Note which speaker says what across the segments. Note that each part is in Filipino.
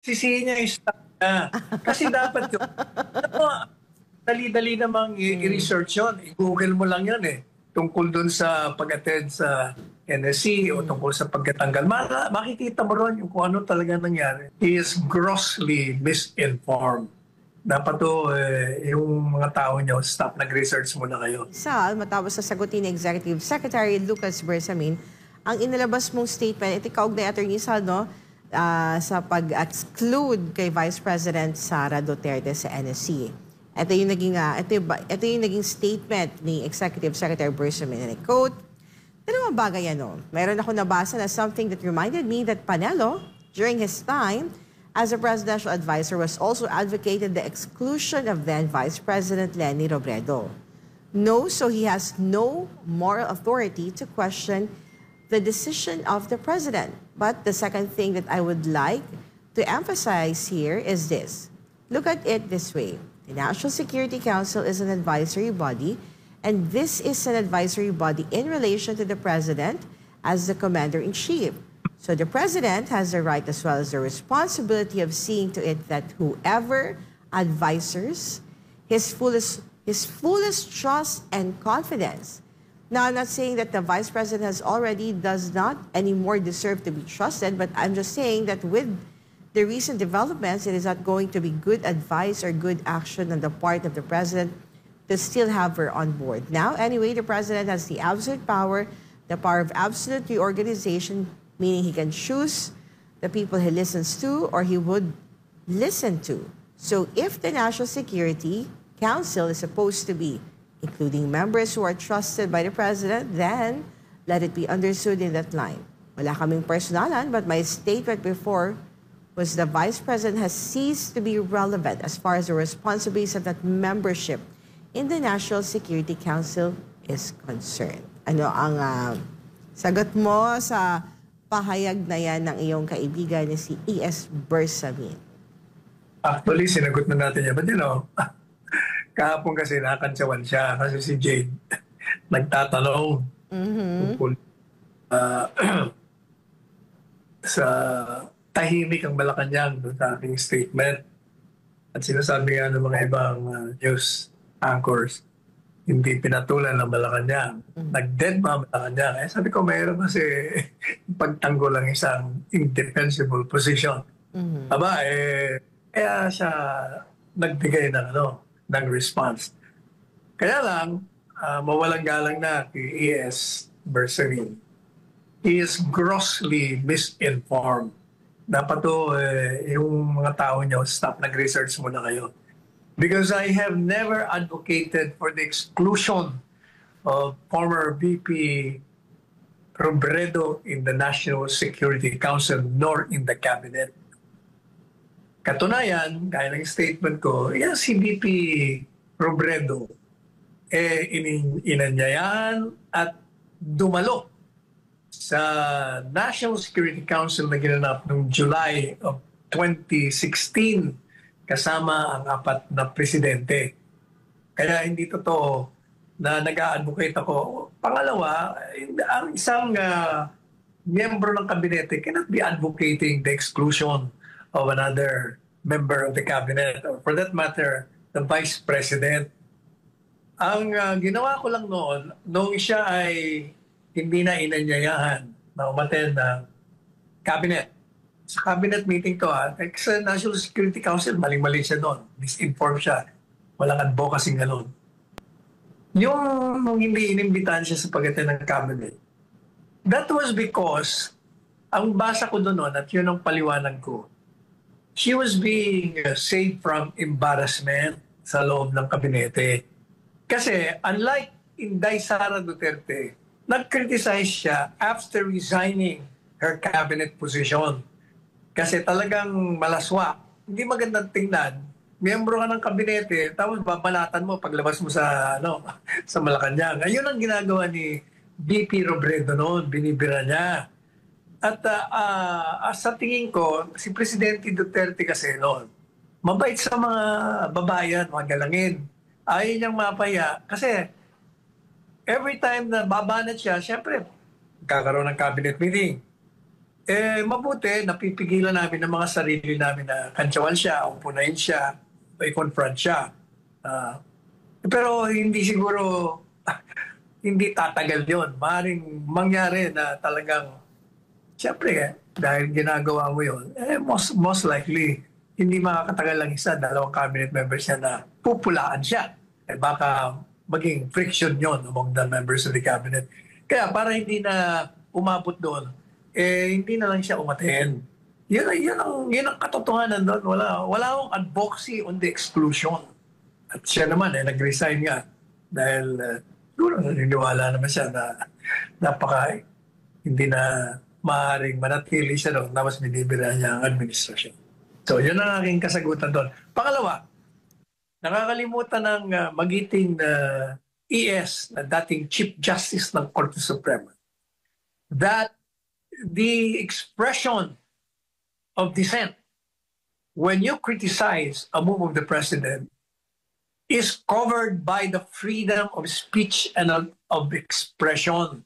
Speaker 1: sisihin niya yung staff niya. Kasi dapat yun, ano, dali-dali namang i-research yun. I-google mo lang yan eh. Tungkol dun sa pag-attend sa NSC o tungkol sa pagkatanggal. Makikita mo ron yung kung ano talaga nangyari. He is grossly misinformed. Dapat to, yung mga tao niyo, stop, nag-research muna kayo.
Speaker 2: Matapos sa sagutin ni Executive Secretary Lucas Bersamin, ang inilabas mong statement, ito kaugnay Attorney Sal, no? Sa pag-exclude kay Vice President Sara Duterte sa NSC. Ito yung naging statement ni Executive Secretary Bersamin, and I quote, "Dalawang bagay ano, meron ako nabasa na something that reminded me that Panelo, during his time as a presidential advisor, was also advocated the exclusion of then Vice President Leni Robredo. No, so he has no moral authority to question the decision of the president. But the second thing that I would like to emphasize here is this. Look at it this way. The National Security Council is an advisory body, and this is an advisory body in relation to the president as the commander-in-chief. So the president has the right as well as the responsibility of seeing to it that whoever advises his fullest trust and confidence. Now, I'm not saying that the vice president does not anymore deserve to be trusted, but I'm just saying that with the recent developments, it is not going to be good advice or good action on the part of the president to still have her on board. Now, anyway, the president has the absolute power, the power of absolute reorganization, meaning he can choose the people he listens to or he would listen to. So if the National Security Council is supposed to be including members who are trusted by the president, then let it be understood in that line. Wala kaming personalan, but my statement before was the vice president has ceased to be relevant as far as the responsibilities of that membership in the National Security Council is concerned. Ano ang sagot mo sa pahayag na yan ng iyong kaibigan ni si E.S. Bersamin?
Speaker 1: Actually, sinagot na natin yan. But kahapon kasi nakakantsawan siya kasi si Jade nagtatanong tungkol sa tahimik ang Malacanang doon sa aking statement. At sinasabi nga ng mga ibang news anchors, hindi pinatulan ng Malacanang. Nag-dead ba Malacanang? Sabi ko, mayroon kasi pagtanggol lang isang indefensible position. Aba, kaya siya nagbigay ng response. Kaya lang, mawalang galang na kay E.S. Bersamin. He is grossly misinformed. Dapat to, yung mga tao niyo, stop, nag-research muna kayo. Because I have never advocated for the exclusion of former VP Robredo in the National Security Council nor in the cabinet. Katunayan, gaya ng statement ko, yan si VP Robredo, inanyayahan at dumalo sa National Security Council na ginanap noong July of 2016 kasama ang 4 na presidente. Kaya hindi totoo na nag-a-advocate ako. Pangalawa, ang isang miyembro ng kabinete cannot be advocating the exclusion of another member of the cabinet or for that matter, the vice president. Ang ginawa ko lang noong siya ay hindi na inanyayahan na umattend ng cabinet. Sa cabinet meeting to, sa National Security Council, maling-mali siya doon. Misinformed siya. Walang advocacy gano'n. Yung hindi inimbitahan siya sa pag-attend ng cabinet, that was because, ang basa ko doon at yun ang paliwanag ko, she was being saved from embarrassment sa loob ng kabinete. Kasi unlike Inday Sara Duterte, nag-criticize siya after resigning her cabinet position. Kasi talagang malaswa. Hindi magandang tingnan. Miyembro ka ng kabinete, tapos babalatan mo paglabas mo sa sa Malacanang. Ayun ang ginagawa ni VP Robredo noon, binibira niya. At sa tingin ko, si Presidente Duterte kasi noon, mabait sa mga babayan, mga galangin. Ayaw niyang mapaya. Kasi every time na babanat siya, syempre, kakaroon ng cabinet meeting. Mabuti, napipigilan namin ng mga sarili namin na kantsawan siya, umpunahin siya, i-confront siya. Ah, pero hindi siguro, hindi tatagal yon. Maaaring mangyari na talagang, siyempre, dahil ginagawa mo yon, most likely, hindi makakatagal lang isa, dalawang cabinet members niya na pupulaan siya. Baka maging friction yon among the members of the cabinet. Kaya para hindi na umabot doon, hindi na lang siya umaten. Yun ang katotohanan doon. Wala akong advocacy on the exclusion. At siya naman, nag-resign nga. Dahil, siguro naniniwala naman siya na napaka hindi na maaaring manatili siya doon tapos binibira niya ang administrasyon. So, yun ang aking kasagutan doon. Pangalawa, nakakalimutan ng magiting na ES na dating Chief Justice ng Korte Suprema that the expression of dissent when you criticize a move of the president is covered by the freedom of speech and of expression.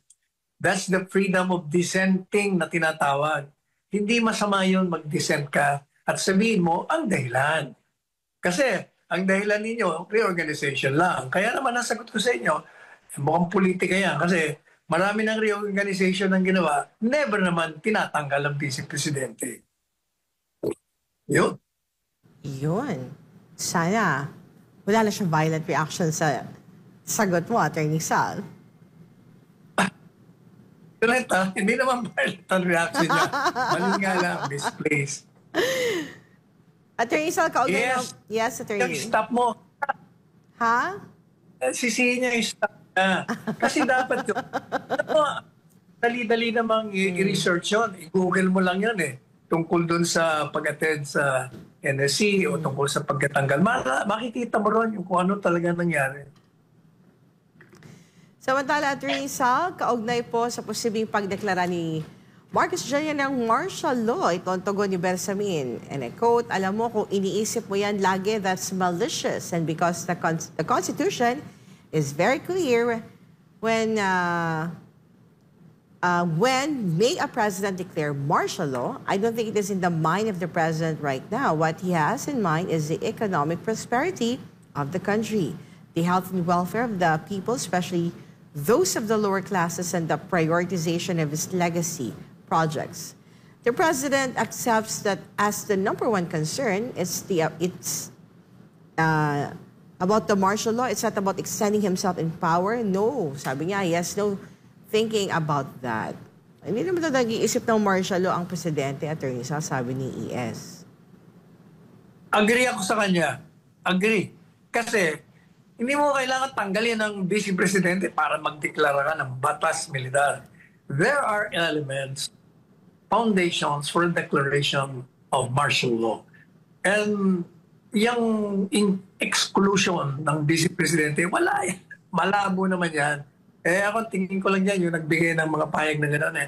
Speaker 1: That's the freedom of dissenting na tinatawag. Hindi masama yun mag-dissent ka at sabihin mo ang dahilan. Kasi ang dahilan ninyo, reorganization lang. Kaya naman nasagot ko sa inyo, mukhang politika yan. Kasi marami ng reorganization ang ginawa, never naman tinatanggal ang vice presidente. Yun.
Speaker 2: Yun. Sana wala na siyang violent reaction sa sagot mo, Attorney Sal.
Speaker 1: Correct, ha? Hindi naman violent ang reaction niya. Mali nga lang, misplaced.
Speaker 2: Attorney Sal, kaugnay
Speaker 1: Yes.
Speaker 2: Yes, Attorney.
Speaker 1: Yung stop mo,
Speaker 2: Ha?
Speaker 1: sisihin niya yung stop niya. Kasi dapat yun. Dali-dali namang i-research yun. I-google mo lang yun eh. Tungkol dun sa pag-attend sa NSC o tungkol sa pagkatanggal. Makikita mo ron yung kung ano talaga nangyari.
Speaker 2: Samantala, Attorney Sal, kaugnay po sa posibleng pagdeklara ni Marcos Jr. ng martial law, ito ang tugon ni Bersamin. And I quote, alam mo kung iniisip mo yan lagi, that's malicious. And because the Constitution is very clear when may a president declare martial law, I don't think it is in the mind of the president right now. What he has in mind is the economic prosperity of the country, the health and welfare of the people, especially those of the lower classes, and the prioritization of his legacy projects. The president accepts that as the number one concern, it's about the martial law. It's not about extending himself in power. No, sabi niya, he has no thinking about that. Hindi naman ito nag-iisip ng martial law ang presidente, Attorney Sal, sabi ni ES.
Speaker 1: Agree ako sa kanya. Agree. Kasi hindi mo kailangan tanggalin ng vice presidente para magdeklara ka ng batas militar. There are elements, foundations for declaration of martial law. And yung exclusion ng vice presidente, wala yan. Malabo naman yan. Ako tingin ko lang yan, yung nagbigay ng mga payag na gano'n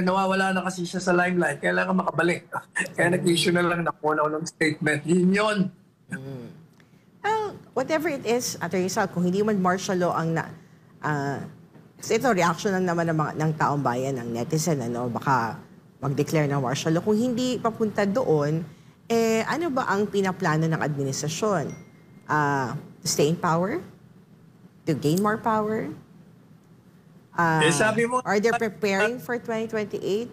Speaker 1: nawawala na kasi siya sa limelight, kailangan makabalik. Kaya nag-issue na lang na ng statement. Yun.
Speaker 2: Whatever it is, Attorney Sal, kung hindi man martial law ang kasi ito, reaction lang naman ng taong bayan, ng netizen, baka mag-declare ng martial law. Kung hindi papunta doon, ano ba ang pinaplano ng administrasyon? To stay in power? To gain more power?
Speaker 1: Sabi mo,
Speaker 2: Are they preparing for 2028,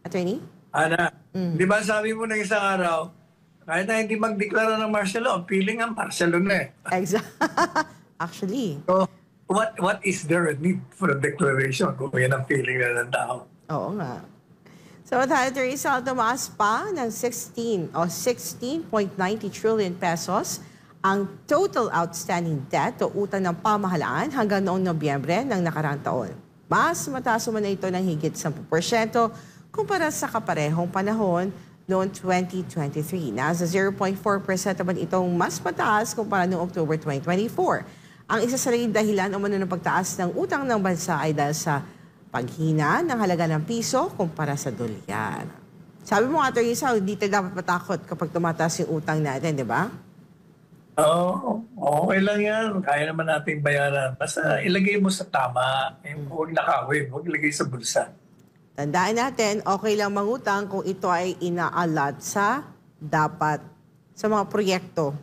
Speaker 2: Attorney?
Speaker 1: Ana, di ba sabi mo ng isang araw, kahit na hindi magdeklara ng martial law, ang feeling ang martial law na eh.
Speaker 2: Actually.
Speaker 1: So, what is there a need for a declaration kung yan ang feeling na ng tao?
Speaker 2: Oo nga. So, Attorney Sal, tumaas pa ng 16.90 trillion pesos ang total outstanding debt o utang ng pamahalaan hanggang noong Nobyembre ng nakarang taon. Mas mataas man na ito ng higit 10% kumpara sa kaparehong panahon noong 2023. Nasa 0.4% naman itong mas mataas kumpara noong October 2024. Ang isa sa dahilan umano ng pagtaas ng utang ng bansa ay dahil sa paghina ng halaga ng piso kumpara sa dolyar. Sabi mo, Attorney Sal, hindi tayo dapat matakot kapag tumataas yung utang natin, di ba?
Speaker 1: Oo, okay lang yan. Kaya naman natin bayaran. Basta ilagay mo sa tama. Huwag nakawin. Huwag ilagay sa bulsa.
Speaker 2: Tandaan natin, okay lang mangutang kung ito ay ina-allot sa dapat sa mga proyekto